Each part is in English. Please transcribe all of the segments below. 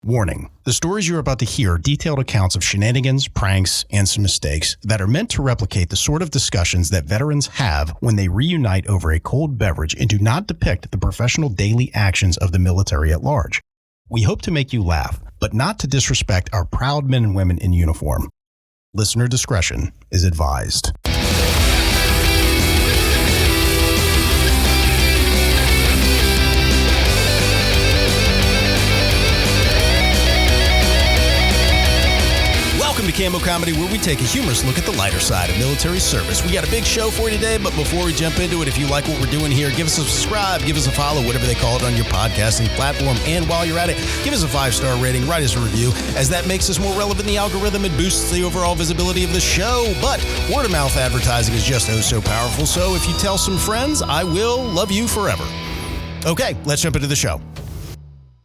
Warning, the stories you're about to hear are detailed accounts of shenanigans, pranks, and some mistakes that are meant to replicate the sort of discussions that veterans have when they reunite over a cold beverage and do not depict the professional daily actions of the military at large. We hope to make you laugh, but not to disrespect our proud men and women in uniform. Listener discretion is advised. Welcome to Cammo Comedy, where we take a humorous look at the lighter side of military service. We got a big show for you today, but before we jump into it, if you like what we're doing here, give us a subscribe, give us a follow, whatever they call it on your podcasting platform. And while you're at it, give us a 5-star rating, write us a review, as that makes us more relevant in the algorithm and boosts the overall visibility of the show. But word-of-mouth advertising is just so powerful, so if you tell some friends, I will love you forever. Okay, let's jump into the show.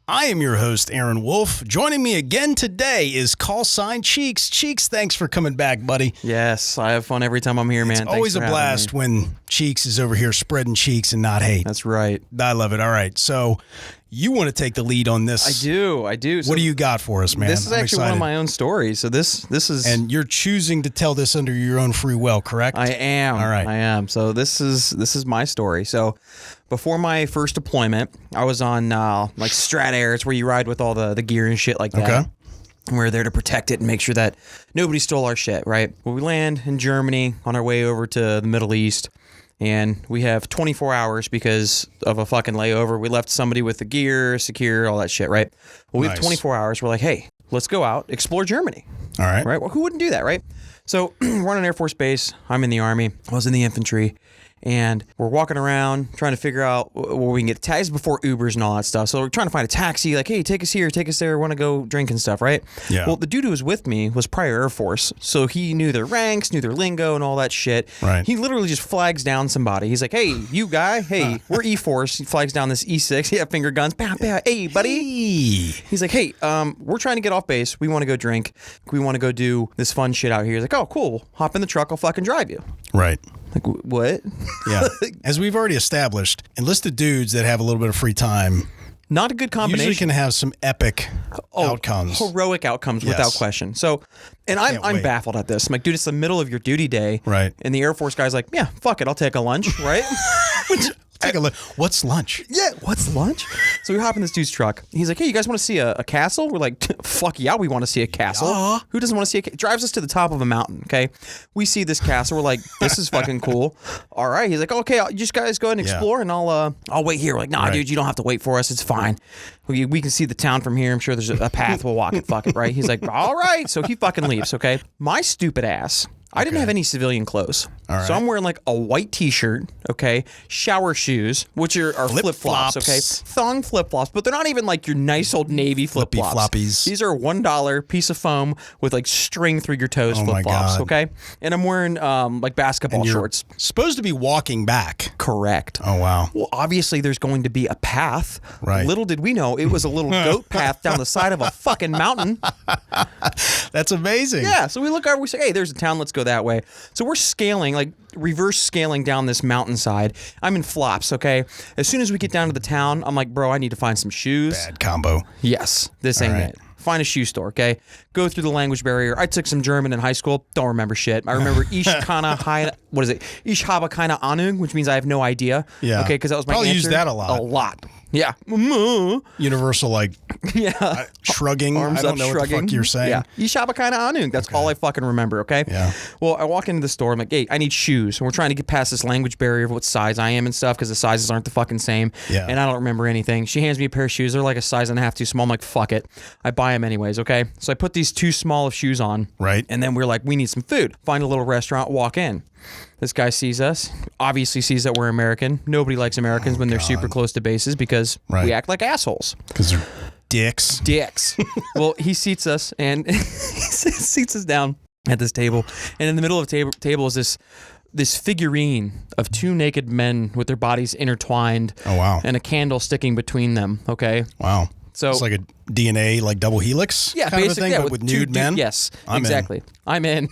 I am your host, Aaron Wolf. Joining me again today is call sign Cheeks. Cheeks, thanks for coming back, buddy. Yes, I have fun every time I'm here, man. It's always a blast when Cheeks is over here spreading cheeks and not hate. That's right. I love it. All right, so you want to take the lead on this. I do. So what do you got for us, man? This is actually one of my own stories. So this is... And you're choosing to tell this under your own free will, correct? I am. All right. I am. So this is my story. So before my first deployment, I was on like Strat Air. It's where you ride with all the gear and shit like that. Okay. And we're there to protect it and make sure that nobody stole our shit, right? Well, we land in Germany on our way over to the Middle East. And we have 24 hours because of a fucking layover. We left somebody with the gear, secure, all that shit, right? Well, we have 24 hours. We're like, hey, let's go out, explore Germany. All right. Right? Well, who wouldn't do that, right? So we're on an Air Force base. I'm in the Army. I was in the infantry. And we're walking around trying to figure out where we can get taxis before Ubers and all that stuff. So we're trying to find a taxi, like, hey, take us here, take us there, want to go drink and stuff, right? Yeah. Well, the dude who was with me was prior Air Force. So he knew their ranks, knew their lingo and all that shit. Right. He literally just flags down somebody. He's like, hey, you guy, hey, we're E-Force. He flags down this E6. Yeah, finger guns. Bam, bam. Hey, buddy. Hey. He's like, hey, we're trying to get off base. We want to go drink. We want to go do this fun shit out here. He's like, oh, cool. Hop in the truck. I'll fucking drive you. Right. Like, what? Yeah. As we've already established, enlisted dudes that have a little bit of free time not a good combination. usually can have some epic outcomes. Heroic outcomes, Yes. without question. So, and I'm baffled at this. I'm like, dude, it's the middle of your duty day. Right. And the Air Force guy's like, yeah, fuck it. I'll take a lunch, right? Take a look. What's lunch? Yeah, what's lunch? So we hop in this dude's truck. He's like, hey, you guys want to see a castle? We're like, fuck yeah, we want to see a castle. Yeah. Who doesn't want to see a castle? Drives us to the top of a mountain, okay? We see this castle. We're like, this is fucking cool. All right. He's like, okay, you just guys go ahead and explore, and I'll wait here. We're like, nah, dude, you don't have to wait for us. It's fine. We can see the town from here. I'm sure there's a path. We'll walk it. Fuck it, right? He's like, all right. So he fucking leaves, okay? My stupid ass. I didn't have any civilian clothes. All right. So I'm wearing like a white t-shirt, okay? Shower shoes, which are flip-flops, okay? Thong flip-flops, but they're not even like your nice old Navy flip-flops. Floppies. These are $1 piece of foam with like string through your toes flip-flops, okay? And I'm wearing like basketball shorts. Supposed to be walking back. Correct. Oh, wow. Well, obviously there's going to be a path. Right. Little did we know it was a little goat path down the side of a fucking mountain. That's amazing. Yeah, so we look over, we say, hey, there's a town, let's go that way. So we're scaling, like reverse scaling down this mountainside. I'm in flops, okay? As soon as we get down to the town, I'm like, bro, I need to find some shoes. Bad combo. Yes, this ain't it. Find a shoe store, okay? Go through the language barrier. I took some German in high school. Don't remember shit. I remember Ich habe keine Ahnung, which means I have no idea. Yeah. Okay, because that was my Probably answer. use that a lot. A lot. Yeah. Universal, like, Yeah. shrugging. Arms I don't up, know shrugging. what the fuck you're saying. Yeah. Ich habe keine Ahnung. That's all I fucking remember, okay? Yeah. Well, I walk into the store. I'm like, hey, I need shoes. And we're trying to get past this language barrier of what size I am and stuff because the sizes aren't the fucking same. Yeah. And I don't remember anything. She hands me a pair of shoes. They're like a size and a half too small. I'm like, fuck it. I buy them anyways, okay? So I put these too small of shoes on. Right. And then we're like, we need some food. Find a little restaurant, walk in. This guy sees us, obviously sees that we're American. Nobody likes Americans when they're super close to bases because we act like assholes. Because they're dicks. Dicks. Well, he seats us and he seats us down at this table. And in the middle of the table is this figurine of two naked men with their bodies intertwined. Oh, wow. And a candle sticking between them, okay? Wow. So it's like a DNA, like double helix kind of a thing, but with nude men? Yes, exactly. I'm in.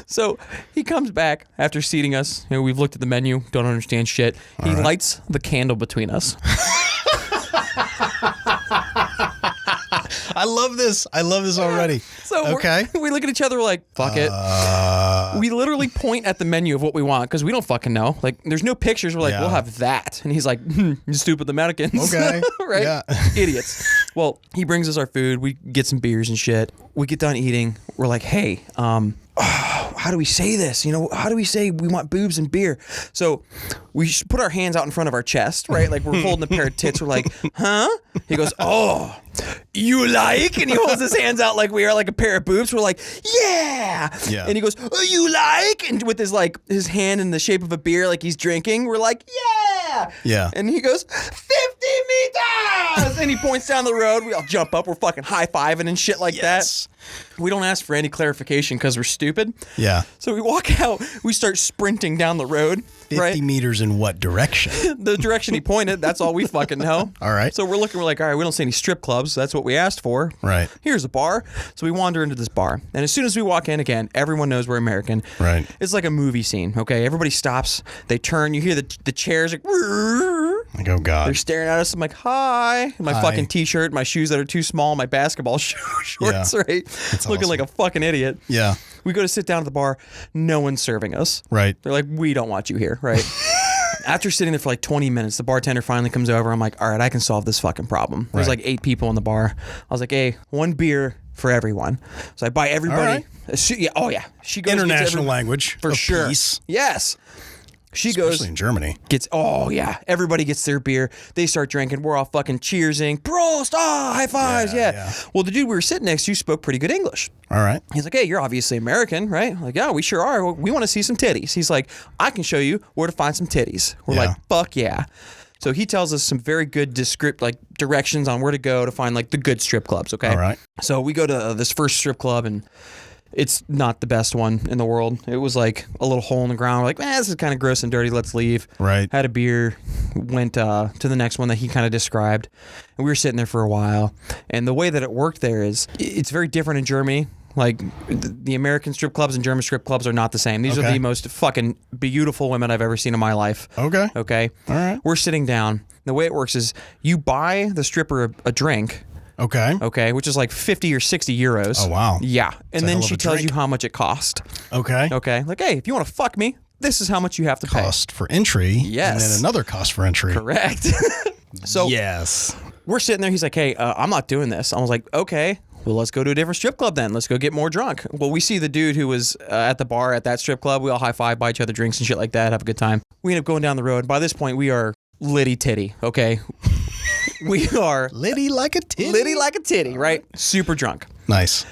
So he comes back after seating us. You know, we've looked at the menu, don't understand shit. He lights the candle between us. I love this. I love this already. So we look at each other, we're like, fuck it. We literally point at the menu of what we want because we don't fucking know. Like, there's no pictures. We're like, we'll have that. And he's like, you stupid Americans. Okay. Right? Yeah. Idiots. Well, he brings us our food. We get some beers and shit. We get done eating. We're like, hey, how do we say this? You know, how do we say we want boobs and beer? So we put our hands out in front of our chest, right? Like we're holding a pair of tits. We're like, huh? He goes, oh, you like? And he holds his hands out like we are like a pair of boobs. We're like, yeah. And he goes, oh, you like? And with his hand in the shape of a beer, like he's drinking. We're like, yeah. Yeah. And he goes, 50 meters. And he points down the road. We all jump up. We're fucking high-fiving and shit like that. We don't ask for any clarification because we're stupid. Yeah. So we walk out. We start sprinting down the road. 50 meters in what direction? The direction he pointed. That's all we fucking know. All right. So we're looking. We're like, all right, we don't see any strip clubs. That's what we asked for. Right. Here's a bar. So we wander into this bar. And as soon as we walk in, again, everyone knows we're American. Right. It's like a movie scene, okay? Everybody stops. They turn. You hear the chairs like, like, oh, God. They're staring at us. I'm like, hi. My fucking T-shirt, my shoes that are too small, my basketball shorts, right? That's looking like a fucking idiot. Yeah. We go to sit down at the bar. No one's serving us. Right. They're like, we don't want you here, right? After sitting there for like 20 minutes, the bartender finally comes over. I'm like, all right, I can solve this fucking problem. There's like 8 people in the bar. I was like, hey, 1 beer for everyone. So I buy everybody. Right. She goes international language for sure. Peace. Yes. She Especially goes in Germany. Everybody gets their beer. They start drinking. We're all fucking cheersing. Prost! High fives! Yeah. Well, the dude we were sitting next to spoke pretty good English. All right. He's like, hey, you're obviously American, right? I'm like, yeah, we sure are. We want to see some titties. He's like, I can show you where to find some titties. We're like, fuck yeah. So he tells us some very good directions on where to go to find like the good strip clubs. Okay. All right. So we go to this first strip club and it's not the best one in the world. It was like a little hole in the ground. We're like, this is kind of gross and dirty. Let's leave. Right. Had a beer. Went to the next one that he kind of described. And we were sitting there for a while. And the way that it worked there is it's very different in Germany. Like the American strip clubs and German strip clubs are not the same. These are the most fucking beautiful women I've ever seen in my life. Okay. All right. We're sitting down. The way it works is you buy the stripper a drink. Okay, which is like 50 or 60 euros. Oh, wow. Yeah. And then she tells you how much it cost. Okay. Like, hey, if you want to fuck me, this is how much you have to pay. Cost for entry. Yes. And then another cost for entry. Correct. So yes. We're sitting there. He's like, hey, I'm not doing this. I was like, okay. Well, let's go to a different strip club then. Let's go get more drunk. Well, we see the dude who was at the bar at that strip club. We all high-five, buy each other drinks and shit like that, have a good time. We end up going down the road. By this point, we are litty titty, okay? We are litty like a titty. Litty like a titty, right? Super drunk. Nice.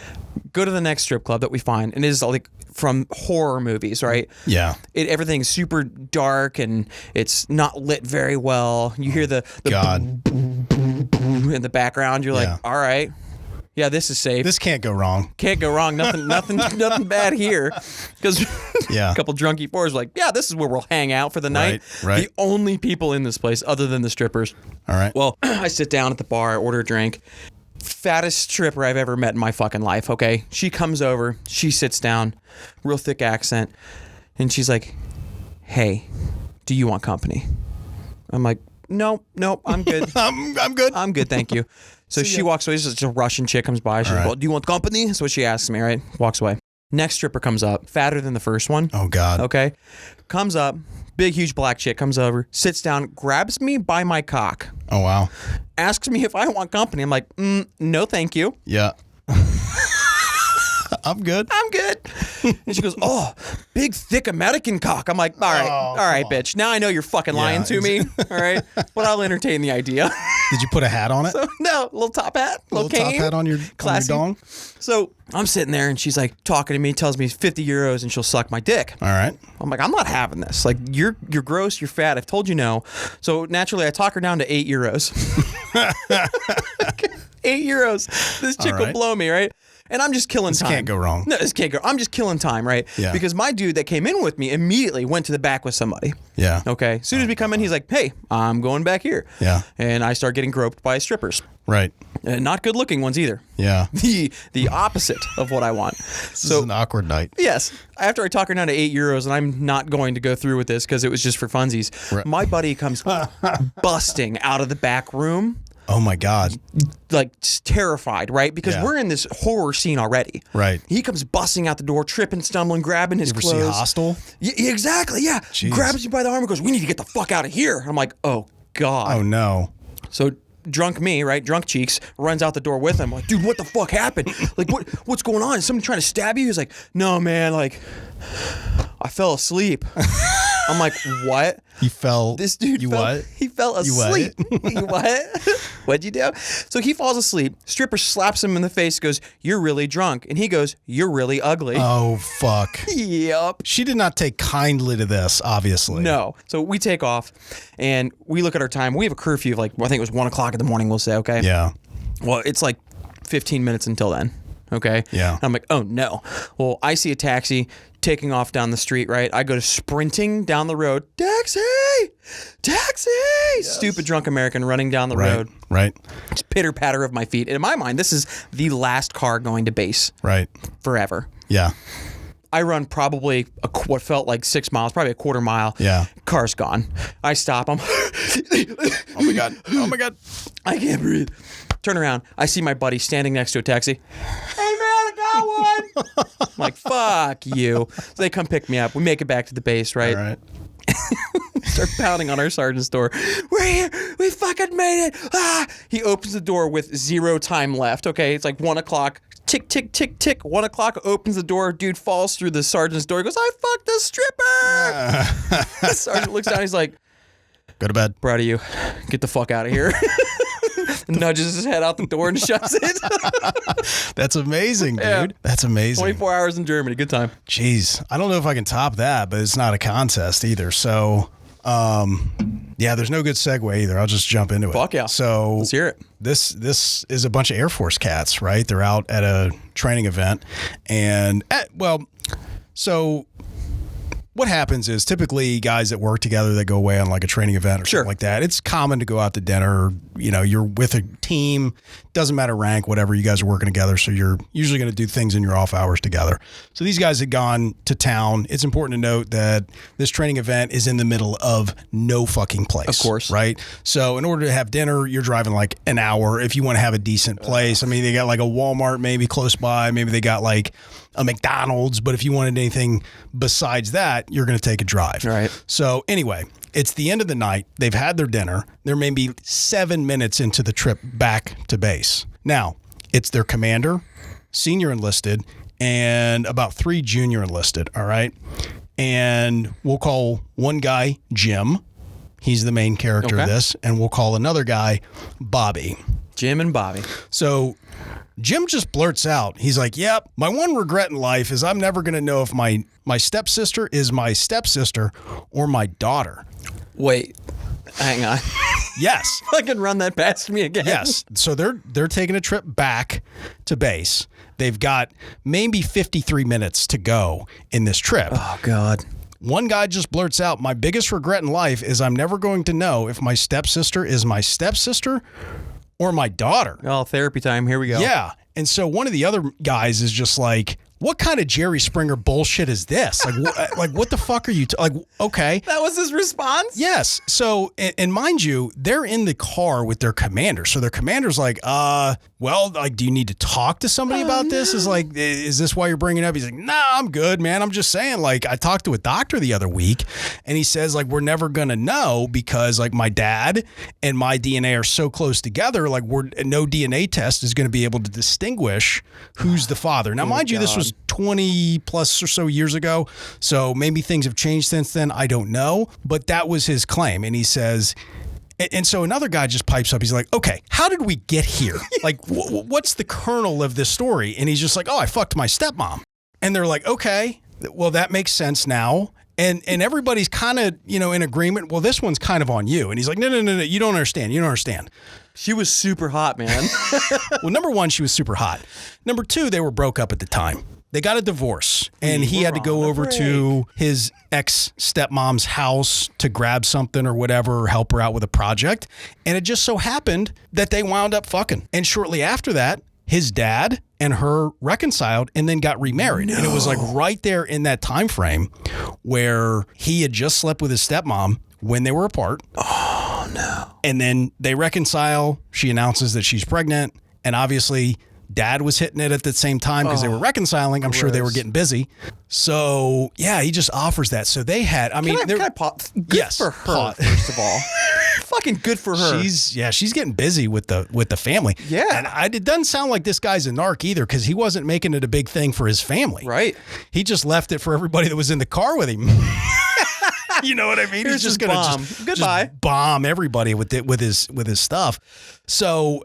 Go to the next strip club that we find, and it is like from horror movies, right? Yeah. Everything's super dark and it's not lit very well. You hear the God boom, boom, boom in the background. You're like, all right. Yeah, this is safe. This can't go wrong. Can't go wrong. Nothing bad here. Because a couple drunky boys were like, yeah, this is where we'll hang out for the night. Right. The only people in this place other than the strippers. All right. Well, I sit down at the bar, I order a drink. Fattest stripper I've ever met in my fucking life, okay? She comes over, she sits down, real thick accent, and she's like, hey, do you want company? I'm like, no, I'm good. I'm good. I'm good, thank you. So she walks away. Just a Russian chick comes by. She's like, well, do you want company? That's what she asks me, right? Walks away. Next stripper comes up, fatter than the first one. Oh, God. Okay. Comes up, big, huge black chick comes over, sits down, grabs me by my cock. Oh, wow. Asks me if I want company. I'm like, no, thank you. Yeah. I'm good. And she goes, oh, big, thick American cock. I'm like, all right, bitch. Now I know you're fucking lying to me. All right. But I'll entertain the idea. Did you put a hat on it? No, little top hat. Little top hat on your dong? So I'm sitting there and she's like talking to me, tells me 50 euros and she'll suck my dick. All right. I'm like, I'm not having this. Like, you're gross, you're fat. I've told you no. So naturally, I talk her down to 8 euros. 8 euros. This chick will blow me, right? And I'm just killing time. This can't go wrong. No, this can't go. I'm just killing time, right? Yeah. Because my dude that came in with me immediately went to the back with somebody. Yeah. Okay. As soon as we come in, he's like, hey, I'm going back here. Yeah. And I start getting groped by strippers. Right. And not good looking ones either. Yeah. The opposite of what I want. This is an awkward night. Yes. After I talk her down to 8 euros, and I'm not going to go through with this because it was just for funsies, my buddy comes busting out of the back room Oh my God. Like terrified, right? Because we're in this horror scene already. Right. He comes busting out the door, tripping, stumbling, grabbing his clothes. You ever see Hostel? Yeah, exactly, yeah. Jeez. Grabs you by the arm and goes, we need to get the fuck out of here. I'm like, oh God. Oh no. So drunk me, right? Drunk Cheeks runs out the door with him. Like, dude, what the fuck happened? Like, what's going on? Is somebody trying to stab you? He's like, no, man. Like, I fell asleep. I'm like, what? You fell. This dude You fell, what? He fell asleep. You what? What'd you do? So he falls asleep. Stripper slaps him in the face, goes, you're really drunk. And he goes, you're really ugly. Oh, fuck. Yep. She did not take kindly to this, obviously. No. So we take off and we look at our time. We have a curfew of like, I think it was 1 o'clock in the morning, we'll say, okay? Yeah. Well, it's like 15 minutes until then. Okay. Yeah. And I'm like, oh no. Well, I see a taxi taking off down the street, right? I go to sprinting down the road. Taxi! Taxi! Yes. Stupid drunk American running down the road. Right. Just pitter patter of my feet. And in my mind, this is the last car going to base. Right. Forever. Yeah. I run probably what felt like 6 miles, probably a quarter mile. Yeah. Car's gone. I stop. I'm Oh my God. Oh my God. I can't breathe. Turn around. I see my buddy standing next to a taxi. Hey, man, I got one. I'm like, fuck you. So they come pick me up. We make it back to the base, right? All right. Start pounding on our sergeant's door. We're here. We fucking made it. Ah! He opens the door with 0 time left. Okay, it's like 1 o'clock. Tick, tick, tick, tick. 1 o'clock, opens the door. Dude falls through the sergeant's door. He goes, I fucked the stripper. The sergeant looks down. He's like, go to bed. Proud of you. Get the fuck out of here. Nudges his head out the door and shuts it. That's amazing, dude. Yeah. That's amazing. 24 hours in Germany. Good time. Jeez. I don't know if I can top that, but it's not a contest either. So, yeah, there's no good segue either. I'll just jump into it. Fuck yeah. So let's hear it. This is a bunch of Air Force cats, right? They're out at a training event. And, so what happens is typically guys that work together that go away on like a training event or something like that, it's common to go out to dinner. You know, you're with a team, doesn't matter rank, whatever, you guys are working together. So you're usually going to do things in your off hours together. So these guys had gone to town. It's important to note that this training event is in the middle of no fucking place. Of course. Right? So in order to have dinner, you're driving like an hour if you want to have a decent place. I mean, they got like a Walmart maybe close by. Maybe they got like a McDonald's. But if you wanted anything besides that, you're going to take a drive. Right. So anyway, it's the end of the night. They've had their dinner. They're maybe 7 minutes into the trip back to base. Now, it's their commander, senior enlisted, and about 3 junior enlisted, all right? And we'll call one guy Jim. He's the main character of this. And we'll call another guy Bobby. Jim and Bobby. So Jim just blurts out. He's like, yep, my one regret in life is I'm never going to know if my stepsister is my stepsister or my daughter. Wait, hang on. Yes. Fucking run that past me again. Yes. So they're taking a trip back to base. They've got maybe 53 minutes to go in this trip. Oh, God. One guy just blurts out, my biggest regret in life is I'm never going to know if my stepsister is my stepsister or my daughter. Oh, therapy time. Here we go. Yeah. And so one of the other guys is just like, what kind of Jerry Springer bullshit is this? Like, what the fuck are you, okay. That was his response? Yes. So, and mind you, they're in the car with their commander. So their commander's like, well, like, do you need to talk to somebody about this? Is like, is this why you're bringing it up? He's like, nah, I'm good, man. I'm just saying, like, I talked to a doctor the other week and he says, like, we're never going to know because, like, my dad and my DNA are so close together. Like, no DNA test is going to be able to distinguish who's the father. Now, mind you, this was 20 plus or so years ago. So maybe things have changed since then. I don't know. But that was his claim. And he says, and so another guy just pipes up. He's like, okay, how did we get here? Like, what's the kernel of this story? And he's just like, oh, I fucked my stepmom. And they're like, okay, well, that makes sense now. And everybody's kind of, in agreement. Well, this one's kind of on you. And he's like, no, you don't understand. You don't understand. She was super hot, man. Well, number one, she was super hot. Number two, they were broke up at the time. They got a divorce, and he had to go over to his ex-stepmom's house to grab something or whatever, or help her out with a project. And it just so happened that they wound up fucking. And shortly after that, his dad and her reconciled and then got remarried. No. And it was like right there in that time frame where he had just slept with his stepmom when they were apart. Oh, Oh, no. And then they reconcile. She announces that she's pregnant. And obviously, Dad was hitting it at the same time because they were reconciling. I'm sure they were getting busy. So, yeah, he just offers that. So they had, Can I pop? Good for her, first of all. Fucking good for her. She's getting busy with the family. Yeah. And it doesn't sound like this guy's a narc either, because he wasn't making it a big thing for his family. Right. He just left it for everybody that was in the car with him. You know what I mean? He's just gonna just bomb everybody with his stuff. So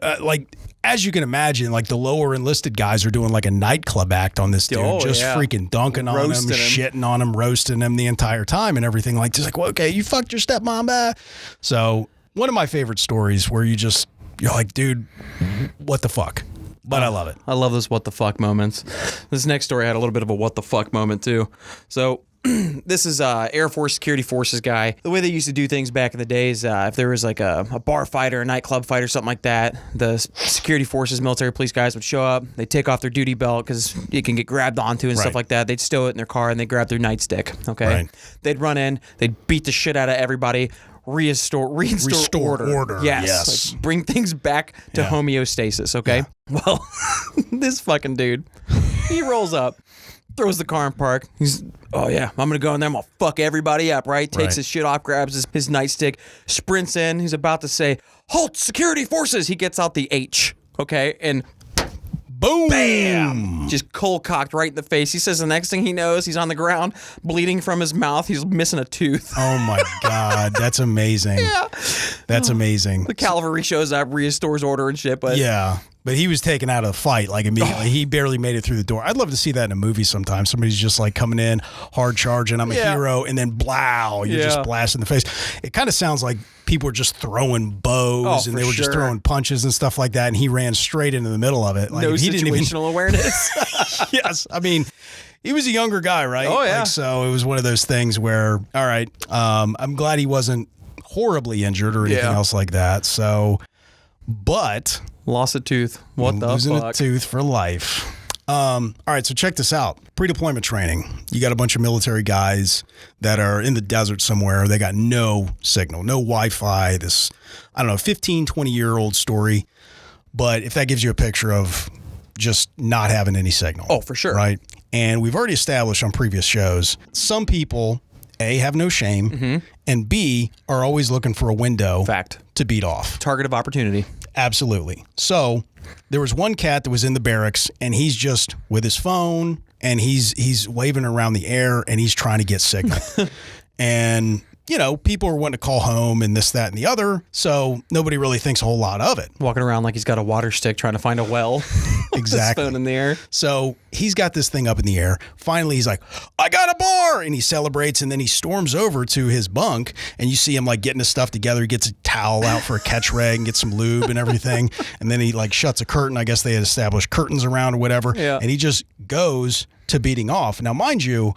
as you can imagine, like the lower enlisted guys are doing like a nightclub act on this dude, freaking dunking on him, shitting on him, roasting him the entire time and everything. Like, just like, well, okay, you fucked your stepmom. So one of my favorite stories where you're like, dude, what the fuck? But I love it. I love those what the fuck moments. This next story had a little bit of a what the fuck moment too. So this is Air Force Security Forces guy. The way they used to do things back in the days, if there was like a bar fight or a nightclub fight or something like that, the security forces, military police guys would show up. They'd take off their duty belt because it can get grabbed onto and stuff like that. They'd stow it in their car and they'd grab their nightstick. Okay. Right. They'd run in. They'd beat the shit out of everybody. Restore order. Yes. Like, bring things back to homeostasis. Okay. Yeah. Well, this fucking dude, he rolls up, throws the car in park. He's, oh yeah, I'm gonna go in there. I'm gonna fuck everybody up. Right? Takes his shit off, grabs his nightstick, sprints in. He's about to say, "Halt, security forces!" He gets out the H. Okay, and boom, bam, just cold cocked right in the face. He says the next thing he knows, he's on the ground, bleeding from his mouth. He's missing a tooth. Oh my God, that's amazing. Yeah, that's amazing. The cavalry shows up, restores order and shit. But But he was taken out of the fight like immediately. He barely made it through the door. I'd love to see that in a movie sometime. Somebody's just like coming in, hard charging, I'm a hero, and then blow, you're just blasted in the face. It kind of sounds like people were just throwing bows and they were just throwing punches and stuff like that, and he ran straight into the middle of it. Like, no he situational awareness. Yes. I mean, he was a younger guy, right? Oh, yeah. Like, so it was one of those things where, all right, I'm glad he wasn't horribly injured or anything else like that. So, but... Lost a tooth. What the losing fuck? A tooth for life. All right, so check this out. Pre-deployment training. You got a bunch of military guys that are in the desert somewhere. They got no signal, no Wi-Fi. This, 15, 20-year-old story. But if that gives you a picture of just not having any signal. Oh, for sure. Right? And we've already established on previous shows, some people, A, have no shame, and B, are always looking for a window to beat off. Target of opportunity. Absolutely. So there was one cat that was in the barracks, and he's just with his phone, and he's waving around the air, and he's trying to get signal. And, people are wanting to call home and this, that, and the other, so nobody really thinks a whole lot of it. Walking around like he's got a water stick trying to find a well. Exactly. His phone in the air. So he's got this thing up in the air. Finally, he's like, I got a bar! And he celebrates, and then he storms over to his bunk, and you see him like getting his stuff together. He gets a towel out for a catch rag and gets some lube and everything. And then he like shuts a curtain. I guess they had established curtains around or whatever. Yeah. And he just goes to beating off. Now, mind you,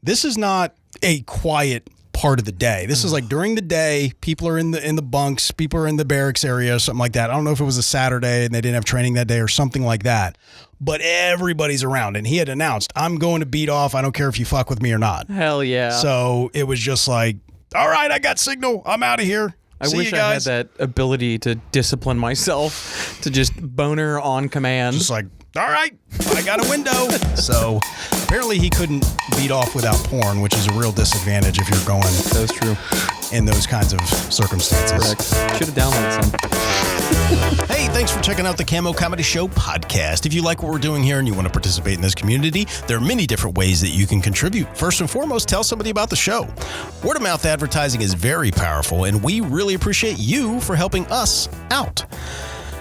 this is not a quiet part of the day. This is like during the day, people are in the bunks, people are in the barracks area, something like that. I don't know if it was a Saturday and they didn't have training that day or something like that, but everybody's around, and he had announced, I'm going to beat off. I don't care if you fuck with me or not. Hell yeah. So it was just like, all right, I got signal. I'm out of here. I wish I had that ability to discipline myself, to just boner on command. Just like, all right, I got a window. So apparently he couldn't beat off without porn, which is a real disadvantage if you're going. That's true. In those kinds of circumstances. Correct. Should have downloaded some. Hey, thanks for checking out the Cammo Comedy Show Podcast. If you like what we're doing here and you want to participate in this community, there are many different ways that you can contribute. First and foremost, tell somebody about the show. Word of mouth advertising is very powerful, and we really appreciate you for helping us out.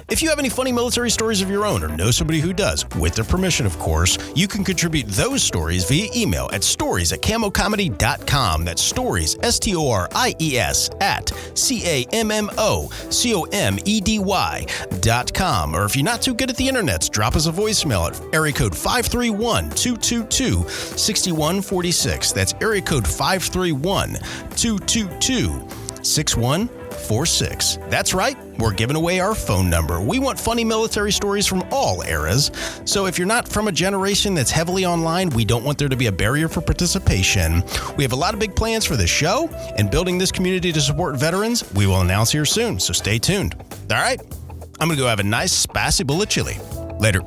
If you have any funny military stories of your own or know somebody who does, with their permission, of course, you can contribute those stories via email at stories@cammocomedy.com. That's stories, STORIES, at CAMMOCOMEDY.com. Or if you're not too good at the internet, drop us a voicemail at area code 531-222-6146. That's area code 531-222-6146. 846. That's right, we're giving away our phone number. We want funny military stories from all eras. So if you're not from a generation that's heavily online, we don't want there to be a barrier for participation. We have a lot of big plans for this show and building this community to support veterans. We will announce here soon, so stay tuned. All right, I'm going to go have a nice spicy bowl of chili. Later.